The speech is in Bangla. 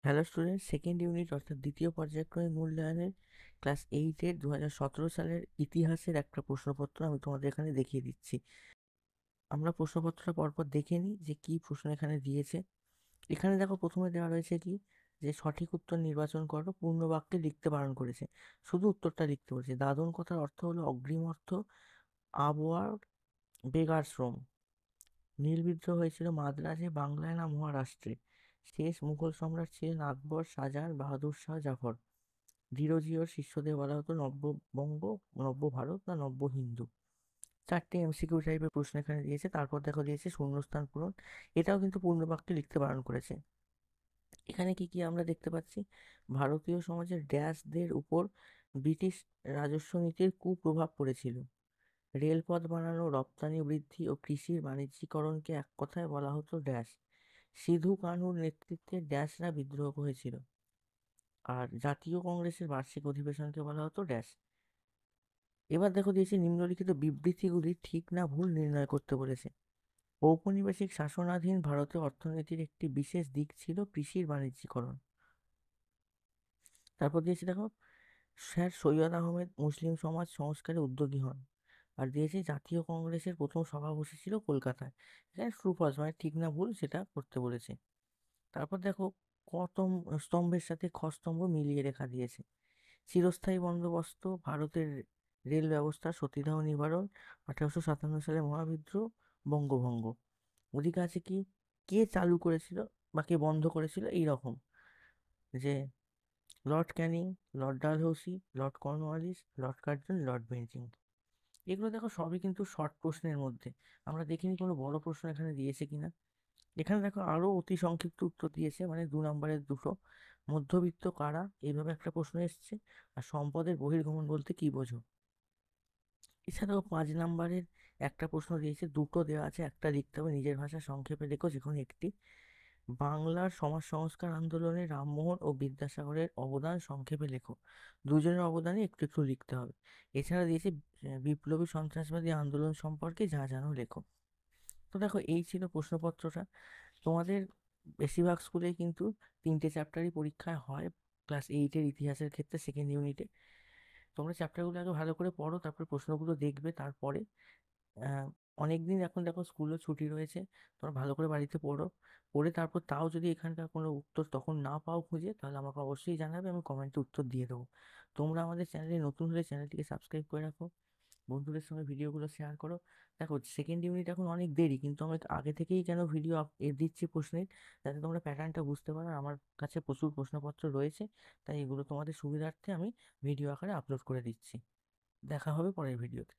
হ্যালো স্টুডেন্ট, সেকেন্ড ইউনিট অর্থাৎ দ্বিতীয় পর্যায়ক্রমিক মূল্যায়নের ক্লাস 8-এর 2017 সালের ইতিহাসের একটা প্রশ্নপত্র আমি তোমাদের এখানে দেখিয়ে দিচ্ছি। আমরা প্রশ্নপত্রটা পরপর দেখে নিই যে কি প্রশ্ন এখানে দিয়েছে। এখানে দেখো, প্রথমে দেওয়া রয়েছে কি, যে সঠিক উত্তর নির্বাচন করো, পূর্ণ বাক্যে লিখতে বারণ করেছে, শুধু উত্তরটা লিখতে বলেছে। দাদন কথার অর্থ হলো অগ্রিম অর্থ, আপওয়ার্ড, বেগার শ্রম। নীল বিদ্রোহ হয়েছিল মাদ্রাজে, বাংলায় না মহারাষ্ট্রে। শেষ মুঘল সম্রাট ছিলেন আকবর, শাহজাহান, বাহাদুর শাহ জাফর। ধীরজিওর শিষ্যদের বলা হতো নব্যবঙ্গ, নব্য ভারত না নব্য হিন্দু। চারটে এমসিকিউ টাইপের প্রশ্ন এখানে দিয়েছে। তারপর দেখো দিয়েছে শূন্যস্থান পূরণ। এটাও কিন্তু পূর্ণ বাক্যে লিখতে বারণ করেছে। এখানে কি কি আমরা দেখতে পাচ্ছি? ভারতীয় সমাজের ড্যাশদের উপর ব্রিটিশ রাজস্ব নীতির কুপ্রভাব পড়েছিল। রেলপথ বানানো, রপ্তানি বৃদ্ধি ও কৃষির বাণিজ্যিকরণকে এক কথায় বলা হতো ড্যাশ। সিধু কানহুর নেতৃত্বে ড্যাশরা বিদ্রোহ হয়েছিল। আর জাতীয় কংগ্রেসের বার্ষিক অধিবেশনকে বলা হতো ড্যাশ। এবার দেখো দিয়েছে নিম্নলিখিত বিবৃতিগুলি ঠিক না ভুল নির্ণয় করতে বলেছে। ঔপনিবেশিক শাসনাধীন ভারতের অর্থনীতির একটি বিশেষ দিক ছিল কৃষির বাণিজ্যিকরণ। তারপর দিয়েছে দেখো, স্যার সৈয়দ আহমেদ মুসলিম সমাজ সংস্কারে উদ্যোগী হন। আর দিয়েছে জাতীয় কংগ্রেসের প্রথম সভা বসেছিল কলকাতায়। এখানে ট্রু ফলস মানে ঠিক না ভুল সেটা করতে বলেছে। তারপর দেখো, কতম স্তম্ভের সাথে খ স্তম্ভ মিলিয়ে রেখা দিয়েছে। চিরস্থায়ী বন্দোবস্ত, ভারতের রেল ব্যবস্থা, সতীদাহ নিবারণ, 1857 সালে মহাবিদ্রোহ, বঙ্গভঙ্গ। ওদিকে আছে কি, কে চালু করেছিল বা কে বন্ধ করেছিল, এইরকম যে Lord Canning, Lord Dalhousie, Lord Cornwallis, Lord Curzon, Lord Bentinck. এগুলো দেখো সবই কিন্তু শর্ট প্রশ্নের মধ্যে। আমরা দেখিনি কোনো বড় প্রশ্ন এখানে দিয়েছে কিনা। এখানে দেখো আরো অতি সংক্ষিপ্ত উত্তর দিয়েছে, মানে 2 নম্বরের দুটো। মধ্যবিত্ত কারা, এইভাবে একটা প্রশ্ন এসেছে। আর সম্পদের বহির্গমন বলতে কি বোঝো। এছাড়াও 5 নম্বরের একটা প্রশ্ন দিয়েছে, দুটো দেওয়া আছে, একটা লিখতে হবে, নিজের ভাষায় সংক্ষেপে লেখো যে কোনো একটি। বাংলার সমাজ সংস্কার আন্দোলনে রামমোহন ও বিদ্যাসাগরের অবদান সংক্ষেপে লেখো। দুজনের অবদানই একটু একটু লিখতে হবে। এছাড়া দিয়েছে বিপ্লবী সন্ত্রাসবাদী আন্দোলন সম্পর্কে যা জানো লেখো। তো দেখো, এই ছিল প্রশ্নপত্রটা। তোমাদের বেশিরভাগ স্কুলেই কিন্তু 3টে চ্যাপ্টারই পরীক্ষায় হয় ক্লাস 8-এর ইতিহাসের ক্ষেত্রে সেকেন্ড ইউনিটে। তোমরা চ্যাপ্টারগুলো আগে ভালো করে পড়ো, তারপরে প্রশ্নগুলো দেখবে। তারপরে অনেকদিন এখন দেখো স্কুলও ছুটি রয়েছে, তোমরা ভালো করে বাড়িতে পড়ো। পড়ে তারপর তাও যদি এখানকার কোনো উত্তর তখন না পাও খুঁজে, তাহলে আমাকে অবশ্যই জানাবে, আমি কমেন্টে উত্তর দিয়ে দেবো। তোমরা আমাদের চ্যানেলে নতুন হলে চ্যানেলটিকে সাবস্ক্রাইব করে রাখো, বন্ধুদের সঙ্গে ভিডিওগুলো শেয়ার করো। দেখো, সেকেন্ড ইউনিট এখন অনেক দেরি, কিন্তু আমি আগে থেকেই কেন ভিডিও দিচ্ছি প্রশ্নের, যাতে তোমরা প্যাটার্নটা বুঝতে পারো। আর আমার কাছে প্রচুর প্রশ্নপত্র রয়েছে, তাই এগুলো তোমাদের সুবিধার্থে আমি ভিডিও আকারে আপলোড করে দিচ্ছি। দেখা হবে পরের ভিডিওতে।